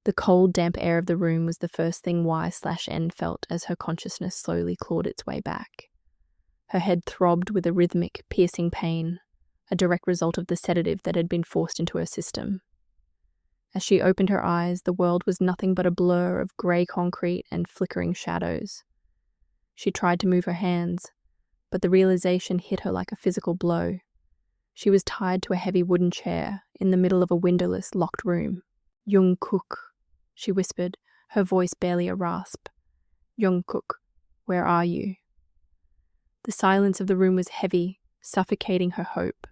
The cold, damp air of the room was the first thing Y/N felt as her consciousness slowly clawed its way back. Her head throbbed with a rhythmic, piercing pain, a direct result of the sedative that had been forced into her system. As she opened her eyes, the world was nothing but a blur of grey concrete and flickering shadows. She tried to move her hands, but the realization hit her like a physical blow. She was tied to a heavy wooden chair in the middle of a windowless, locked room. "Jungkook," she whispered, her voice barely a rasp. "Jungkook, where are you?" The silence of the room was heavy, suffocating her hope.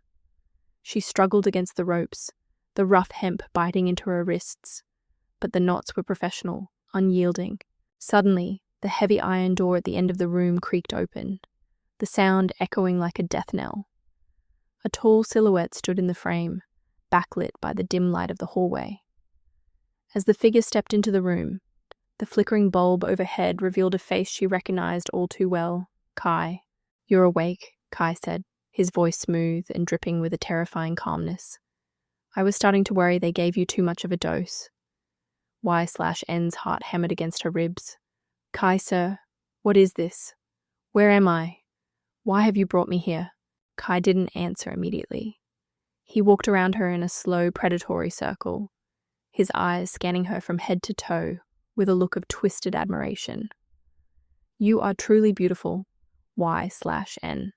She struggled against the ropes, the rough hemp biting into her wrists, but the knots were professional, unyielding. Suddenly, the heavy iron door at the end of the room creaked open, the sound echoing like a death knell. A tall silhouette stood in the frame, backlit by the dim light of the hallway. As the figure stepped into the room, the flickering bulb overhead revealed a face she recognized all too well. "Kai." "You're awake," Kai said, his voice smooth and dripping with a terrifying calmness. "I was starting to worry they gave you too much of a dose." Y/N's heart hammered against her ribs. "Kai, sir, what is this? Where am I? Why have you brought me here?" Kai didn't answer immediately. He walked around her in a slow, predatory circle, his eyes scanning her from head to toe with a look of twisted admiration. "You are truly beautiful, Y/N.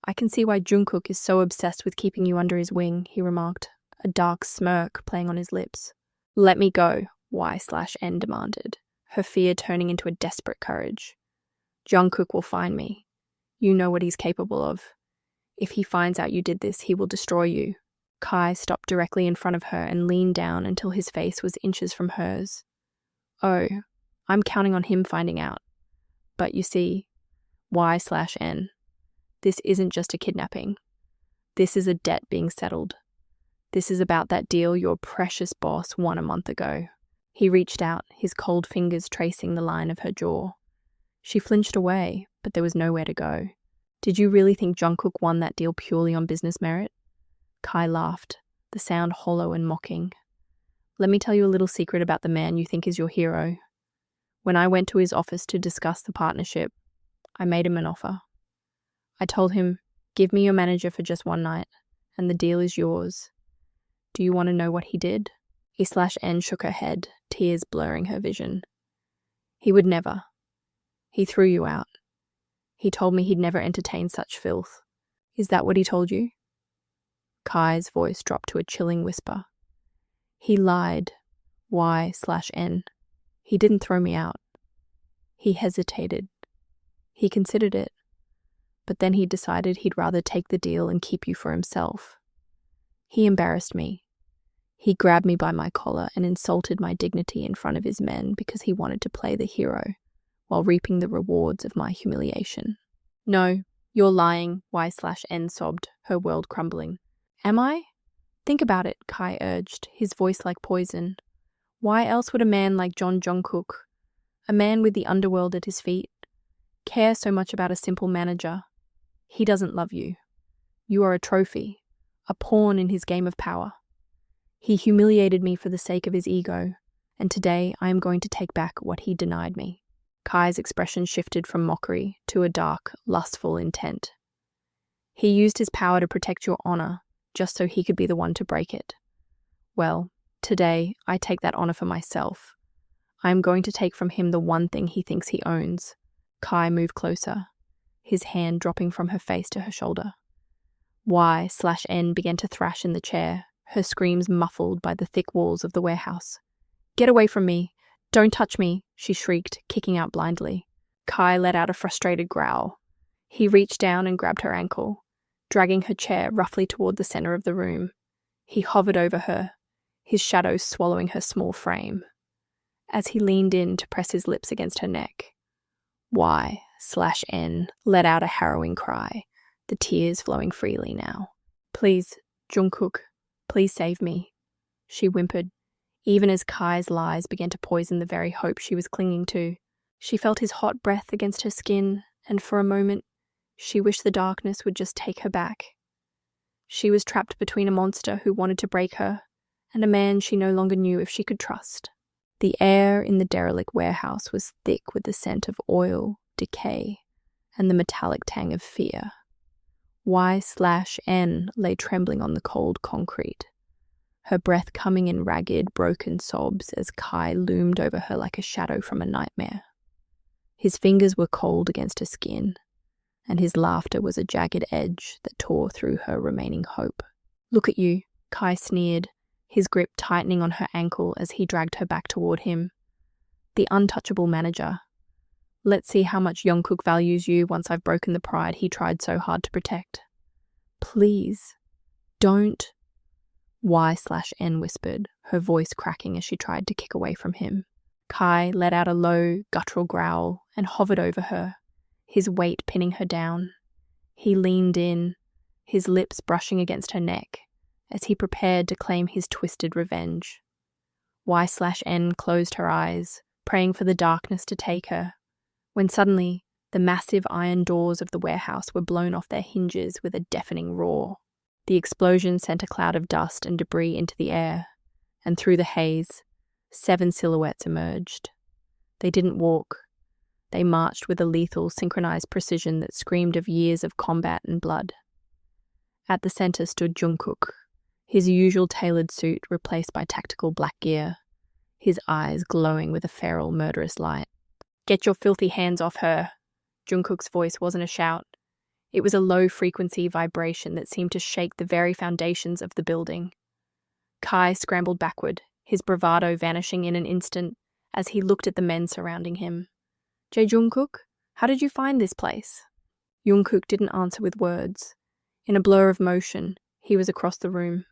I can see why Jungkook is so obsessed with keeping you under his wing," he remarked, a dark smirk playing on his lips. "Let me go," Y/N demanded, her fear turning into a desperate courage. "Jungkook will find me. You know what he's capable of. If he finds out you did this, he will destroy you." Kai stopped directly in front of her and leaned down until his face was inches from hers. "Oh, I'm counting on him finding out. But you see, Y/N, this isn't just a kidnapping. This is a debt being settled. This is about that deal your precious boss won a month ago." He reached out, his cold fingers tracing the line of her jaw. She flinched away, but there was nowhere to go. "Did you really think Jungkook won that deal purely on business merit?" Kai laughed, the sound hollow and mocking. "Let me tell you a little secret about the man you think is your hero. When I went to his office to discuss the partnership, I made him an offer. I told him, 'Give me your manager for just one night, and the deal is yours.' Do you want to know what he did?" E/N shook her head, tears blurring her vision. "He would never. He threw you out. He told me he'd never entertain such filth." "Is that what he told you?" Kai's voice dropped to a chilling whisper. "He lied, Y/N. He didn't throw me out. He hesitated. He considered it. But then he decided he'd rather take the deal and keep you for himself. He embarrassed me. He grabbed me by my collar and insulted my dignity in front of his men because he wanted to play the hero while reaping the rewards of my humiliation." "No, you're lying," Y/N sobbed, her world crumbling. "Am I? Think about it," Kai urged, his voice like poison. "Why else would a man like Jeon Jungkook, a man with the underworld at his feet, care so much about a simple manager? He doesn't love you. You are a trophy, a pawn in his game of power. He humiliated me for the sake of his ego, and today I am going to take back what he denied me." Kai's expression shifted from mockery to a dark, lustful intent. "He used his power to protect your honor, just so he could be the one to break it. Well, today I take that honor for myself. I am going to take from him the one thing he thinks he owns." Kai moved closer, his hand dropping from her face to her shoulder. Y/N began to thrash in the chair, her screams muffled by the thick walls of the warehouse. "Get away from me! Don't touch me!" she shrieked, kicking out blindly. Kai let out a frustrated growl. He reached down and grabbed her ankle, dragging her chair roughly toward the center of the room. He hovered over her, his shadow swallowing her small frame. As he leaned in to press his lips against her neck, Y/N let out a harrowing cry, the tears flowing freely now. "Please, Jungkook, please save me," she whimpered, even as Kai's lies began to poison the very hope she was clinging to. She felt his hot breath against her skin, and for a moment, she wished the darkness would just take her back. She was trapped between a monster who wanted to break her and a man she no longer knew if she could trust. The air in the derelict warehouse was thick with the scent of oil, decay, and the metallic tang of fear. Y/N lay trembling on the cold concrete, her breath coming in ragged, broken sobs as Kai loomed over her like a shadow from a nightmare. His fingers were cold against her skin, and his laughter was a jagged edge that tore through her remaining hope. "Look at you," Kai sneered, his grip tightening on her ankle as he dragged her back toward him. "The untouchable manager. Let's see how much Jungkook values you once I've broken the pride he tried so hard to protect." "Please, don't," Y/N whispered, her voice cracking as she tried to kick away from him. Kai let out a low, guttural growl and hovered over her, his weight pinning her down. He leaned in, his lips brushing against her neck, as he prepared to claim his twisted revenge. Y/N closed her eyes, praying for the darkness to take her, when suddenly the massive iron doors of the warehouse were blown off their hinges with a deafening roar. The explosion sent a cloud of dust and debris into the air, and through the haze, 7 silhouettes emerged. They didn't walk. They marched with a lethal, synchronized precision that screamed of years of combat and blood. At the center stood Jungkook, his usual tailored suit replaced by tactical black gear, his eyes glowing with a feral, murderous light. "Get your filthy hands off her!" Jungkook's voice wasn't a shout. It was a low-frequency vibration that seemed to shake the very foundations of the building. Kai scrambled backward, his bravado vanishing in an instant as he looked at the men surrounding him. "Jungkook, how did you find this place?" Jungkook didn't answer with words. In a blur of motion, he was across the room.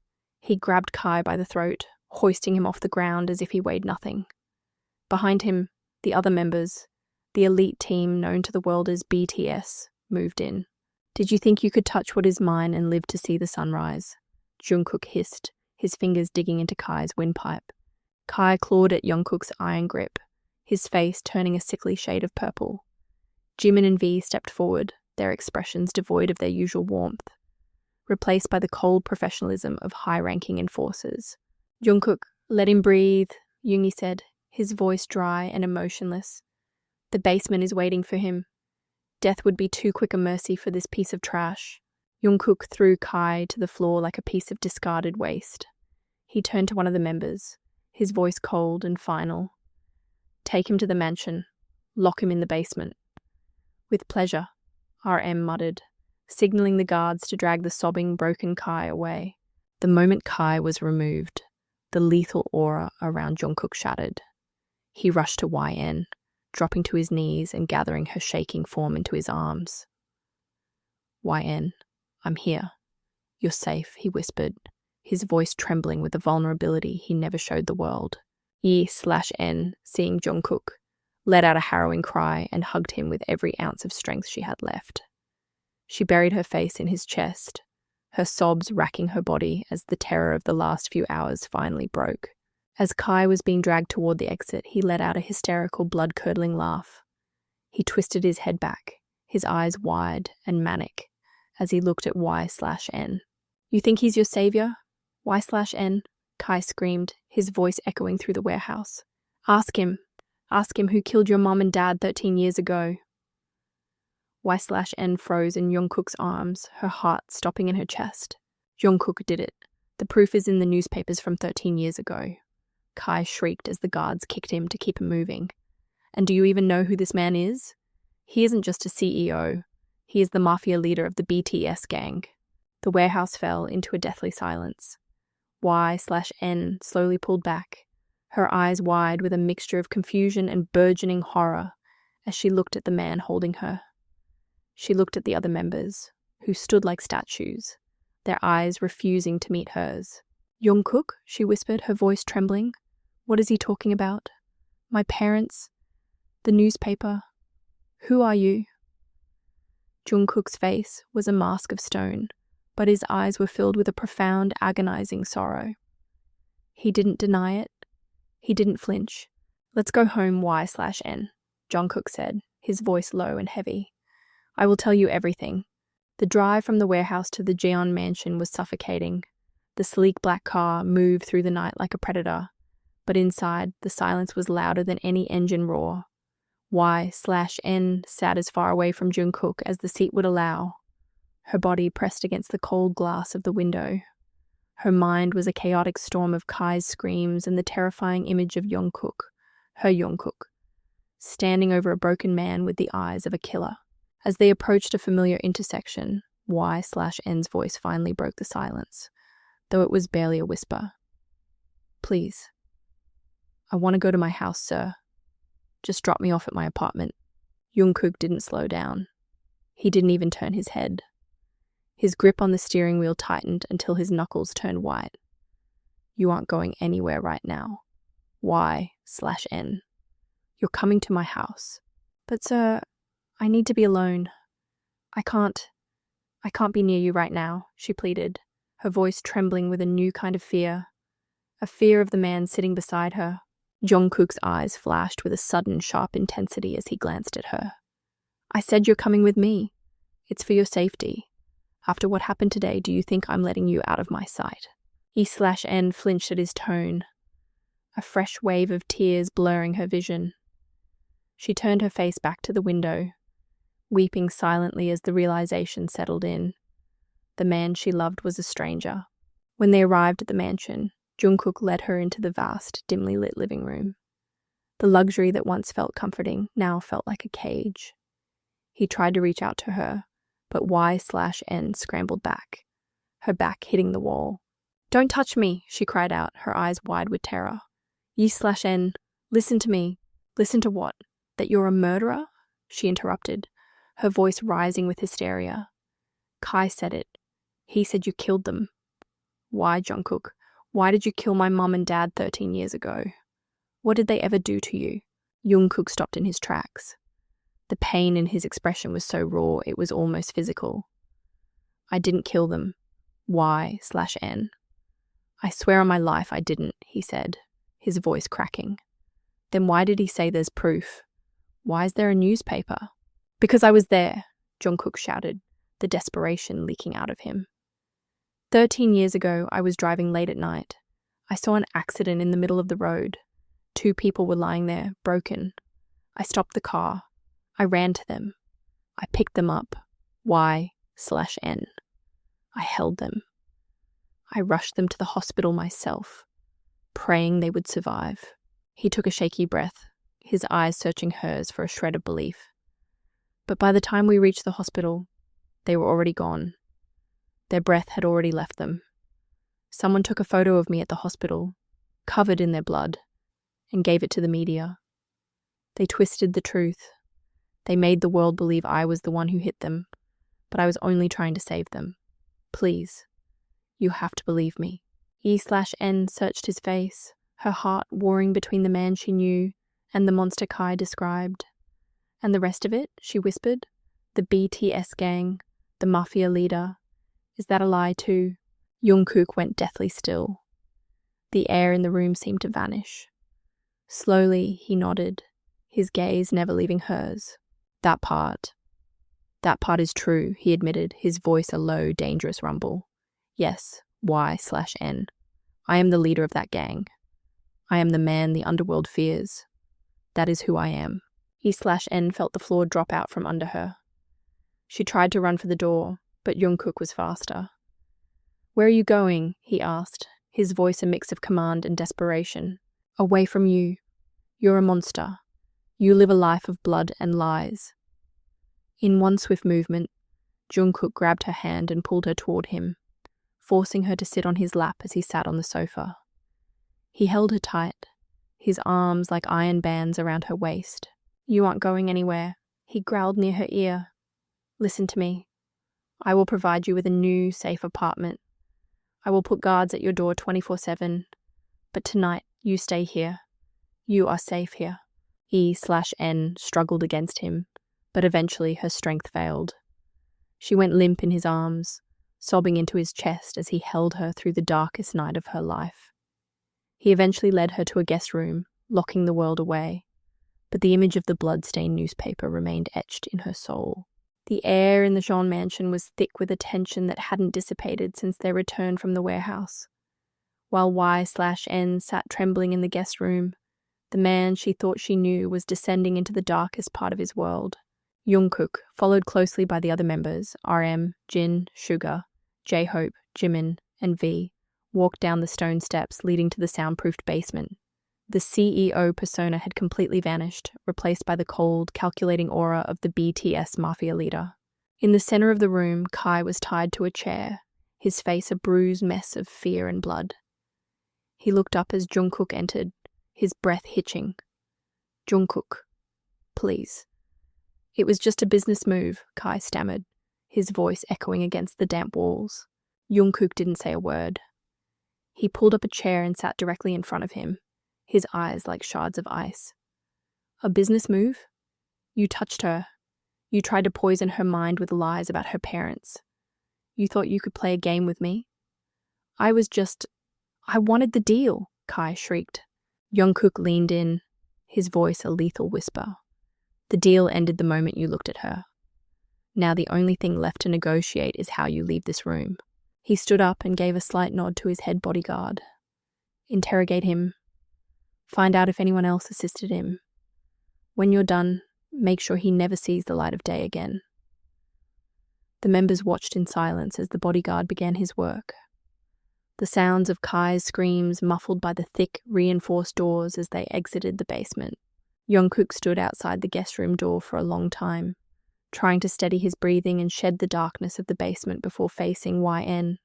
He grabbed Kai by the throat, hoisting him off the ground as if he weighed nothing. Behind him, the other members, the elite team known to the world as BTS, moved in. "Did you think you could touch what is mine and live to see the sunrise?" Jungkook hissed, his fingers digging into Kai's windpipe. Kai clawed at Jungkook's iron grip, his face turning a sickly shade of purple. Jimin and V stepped forward, their expressions devoid of their usual warmth, replaced by the cold professionalism of high-ranking enforcers. "Jungkook, let him breathe," Yoongi said, his voice dry and emotionless. "The basement is waiting for him. Death would be too quick a mercy for this piece of trash." Jungkook threw Kai to the floor like a piece of discarded waste. He turned to one of the members, his voice cold and final. "Take him to the mansion. Lock him in the basement." "With pleasure," RM muttered, signaling the guards to drag the sobbing, broken Kai away. The moment Kai was removed, the lethal aura around Jungkook shattered. He rushed to YN, dropping to his knees and gathering her shaking form into his arms. "YN, I'm here. You're safe," he whispered, his voice trembling with a vulnerability he never showed the world. E/N, seeing Jungkook, let out a harrowing cry and hugged him with every ounce of strength she had left. She buried her face in his chest, her sobs racking her body as the terror of the last few hours finally broke. As Kai was being dragged toward the exit, he let out a hysterical, blood-curdling laugh. He twisted his head back, his eyes wide and manic, as he looked at Y/N. "You think he's your savior? Y/N?" Kai screamed, his voice echoing through the warehouse. Ask him who killed your mom and dad 13 years ago." Y/N froze in Jungkook's arms, her heart stopping in her chest. "Jungkook did it. The proof is in the newspapers from 13 years ago." Kai shrieked as the guards kicked him to keep him moving. "And do you even know who this man is? He isn't just a CEO. He is the mafia leader of the BTS gang." The warehouse fell into a deathly silence. Y/N slowly pulled back, her eyes wide with a mixture of confusion and burgeoning horror as she looked at the man holding her. She looked at the other members, who stood like statues, their eyes refusing to meet hers. "Jungkook," she whispered, her voice trembling. "What is he talking about? My parents? The newspaper? Who are you?" Jungkook's face was a mask of stone, but his eyes were filled with a profound, agonizing sorrow. He didn't deny it. He didn't flinch. "Let's go home, Y/N, Jungkook said, his voice low and heavy. "I will tell you everything." The drive from the warehouse to the Jeon mansion was suffocating. The sleek black car moved through the night like a predator, But inside, the silence was louder than any engine roar. Y/N sat as far away from Jungkook as the seat would allow, her body pressed against the cold glass of the window. Her mind was a chaotic storm of Kai's screams and the terrifying image of her Jungkook, standing over a broken man with the eyes of a killer. As they approached a familiar intersection, Y/N's voice finally broke the silence, though it was barely a whisper. "Please. I want to go to my house, sir. Just drop me off at my apartment." Jungkook didn't slow down. He didn't even turn his head. His grip on the steering wheel tightened until his knuckles turned white. "You aren't going anywhere right now. Y/N. You're coming to my house." "But sir, I need to be alone. I can't be near you right now," she pleaded, her voice trembling with a new kind of fear. A fear of the man sitting beside her. Jungkook's eyes flashed with a sudden, sharp intensity as he glanced at her. "I said you're coming with me. It's for your safety. After what happened today, do you think I'm letting you out of my sight?" E/N flinched at his tone, a fresh wave of tears blurring her vision. She turned her face back to the window, weeping silently as the realization settled in. The man she loved was a stranger. When they arrived at the mansion, Jungkook led her into the vast, dimly lit living room. The luxury that once felt comforting now felt like a cage. He tried to reach out to her, but Y/N scrambled back, her back hitting the wall. "Don't touch me," she cried out, her eyes wide with terror. "Y/N, listen to me." "Listen to what? That you're a murderer?" she interrupted, her voice rising with hysteria. "Kai said it. He said you killed them." "Why, Jungkook? Why did you kill my mom and dad 13 years ago? What did they ever do to you?" Jungkook stopped in his tracks. The pain in his expression was so raw it was almost physical. "I didn't kill them. Y/N. I swear on my life I didn't," he said, his voice cracking. "Then why did he say there's proof? Why is there a newspaper?" "Because I was there," Jungkook shouted, the desperation leaking out of him. 13 years ago, I was driving late at night. I saw an accident in the middle of the road. 2 people were lying there, broken. I stopped the car. I ran to them. I picked them up. Y/N. I held them. I rushed them to the hospital myself, praying they would survive. He took a shaky breath, his eyes searching hers for a shred of belief. But by the time we reached the hospital, they were already gone. Their breath had already left them. Someone took a photo of me at the hospital, covered in their blood, and gave it to the media. They twisted the truth. They made the world believe I was the one who hit them, but I was only trying to save them. Please, you have to believe me." E/N searched his face, her heart warring between the man she knew and the monster Kai described. "And the rest of it," she whispered, "the BTS gang, the mafia leader, is that a lie too?" Jungkook went deathly still. The air in the room seemed to vanish. Slowly, he nodded, his gaze never leaving hers. That part is true," he admitted, his voice a low, dangerous rumble. "Yes, Y/N. I am the leader of that gang. I am the man the underworld fears. That is who I am." E/N felt the floor drop out from under her. She tried to run for the door, but Jungkook was faster. "Where are you going?" he asked, his voice a mix of command and desperation. "Away from you. You're a monster. You live a life of blood and lies." In one swift movement, Jungkook grabbed her hand and pulled her toward him, forcing her to sit on his lap as he sat on the sofa. He held her tight, his arms like iron bands around her waist. "You aren't going anywhere," he growled near her ear. "Listen to me. I will provide you with a new, safe apartment. I will put guards at your door 24/7. But tonight, you stay here. You are safe here." E/N struggled against him, but eventually her strength failed. She went limp in his arms, sobbing into his chest as he held her through the darkest night of her life. He eventually led her to a guest room, locking the world away, but the image of the blood-stained newspaper remained etched in her soul. The air in the Jeon mansion was thick with a tension that hadn't dissipated since their return from the warehouse. While Y/N sat trembling in the guest room, the man she thought she knew was descending into the darkest part of his world. Jungkook, followed closely by the other members, RM, Jin, Sugar, J-Hope, Jimin, and V, walked down the stone steps leading to the soundproofed basement. The CEO persona had completely vanished, replaced by the cold, calculating aura of the BTS mafia leader. In the center of the room, Kai was tied to a chair, his face a bruised mess of fear and blood. He looked up as Jungkook entered, his breath hitching. "Jungkook, please." "It was just a business move," Kai stammered, his voice echoing against the damp walls. Jungkook didn't say a word. He pulled up a chair and sat directly in front of him, his eyes like shards of ice. "A business move? You touched her. You tried to poison her mind with lies about her parents. You thought you could play a game with me? I wanted the deal," Kai shrieked. Jungkook leaned in, his voice a lethal whisper. "The deal ended the moment you looked at her. Now the only thing left to negotiate is how you leave this room." He stood up and gave a slight nod to his head bodyguard. "Interrogate him. Find out if anyone else assisted him. When you're done, make sure he never sees the light of day again." The members watched in silence as the bodyguard began his work. The sounds of Kai's screams muffled by the thick, reinforced doors as they exited the basement. Jungkook stood outside the guest room door for a long time, trying to steady his breathing and shed the darkness of the basement before facing YN.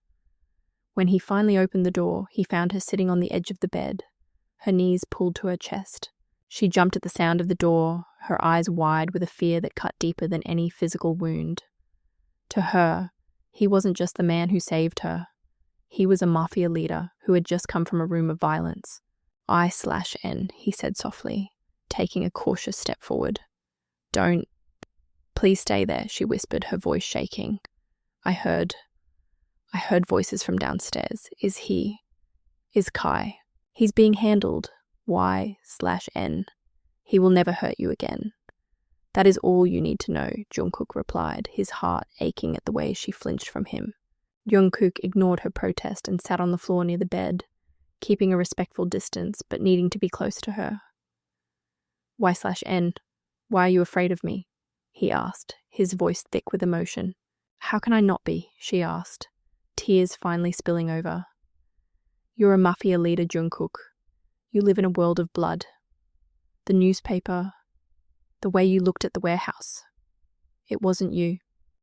When he finally opened the door, he found her sitting on the edge of the bed, her knees pulled to her chest. She jumped at the sound of the door, her eyes wide with a fear that cut deeper than any physical wound. To her, he wasn't just the man who saved her. He was a mafia leader who had just come from a room of violence. "I/N," he said softly, taking a cautious step forward. "Don't. Please stay there," she whispered, her voice shaking. I heard voices from downstairs. Is Kai. He's being handled. Y/N. He will never hurt you again." "That is all you need to know," Jungkook replied, his heart aching at the way she flinched from him. Jungkook ignored her protest and sat on the floor near the bed, keeping a respectful distance but needing to be close to her. "Y/N, why are you afraid of me?" he asked, his voice thick with emotion. "How can I not be?" she asked, tears finally spilling over. "You're a mafia leader, Jungkook. You live in a world of blood. The newspaper, the way you looked at the warehouse. It wasn't you.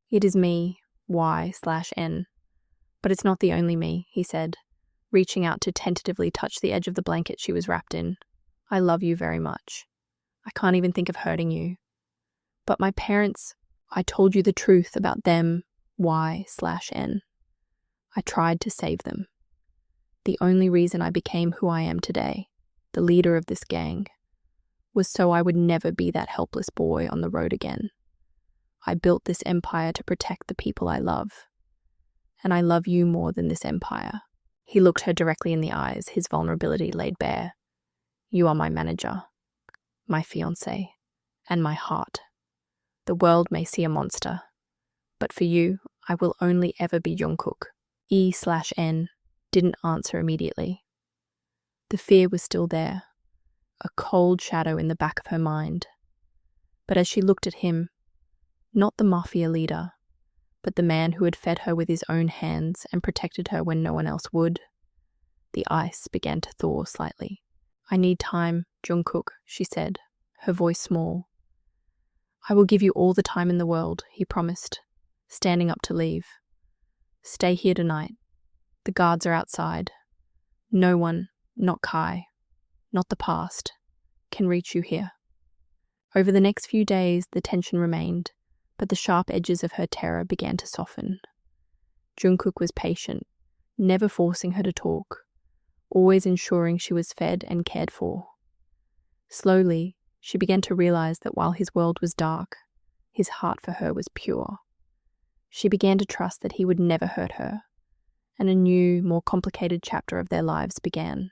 It is me, Y/N. But it's not the only me," he said, reaching out to tentatively touch the edge of the blanket she was wrapped in. "I love you very much. I can't even think of hurting you. But my parents, I told you the truth about them, Y/N. I tried to save them. The only reason I became who I am today, the leader of this gang, was so I would never be that helpless boy on the road again. I built this empire to protect the people I love. And I love you more than this empire." He looked her directly in the eyes, his vulnerability laid bare. "You are my manager, my fiancé, and my heart. The world may see a monster, but for you, I will only ever be Jungkook." E/N didn't answer immediately. The fear was still there, a cold shadow in the back of her mind. But as she looked at him, not the mafia leader, but the man who had fed her with his own hands and protected her when no one else would, the ice began to thaw slightly. "I need time, Jungkook," she said, her voice small. "I will give you all the time in the world," he promised, standing up to leave. "Stay here tonight. The guards are outside. No one, not Kai, not the past, can reach you here." Over the next few days, the tension remained, but the sharp edges of her terror began to soften. Jungkook was patient, never forcing her to talk, always ensuring she was fed and cared for. Slowly, she began to realize that while his world was dark, his heart for her was pure. She began to trust that he would never hurt her, and a new, more complicated chapter of their lives began.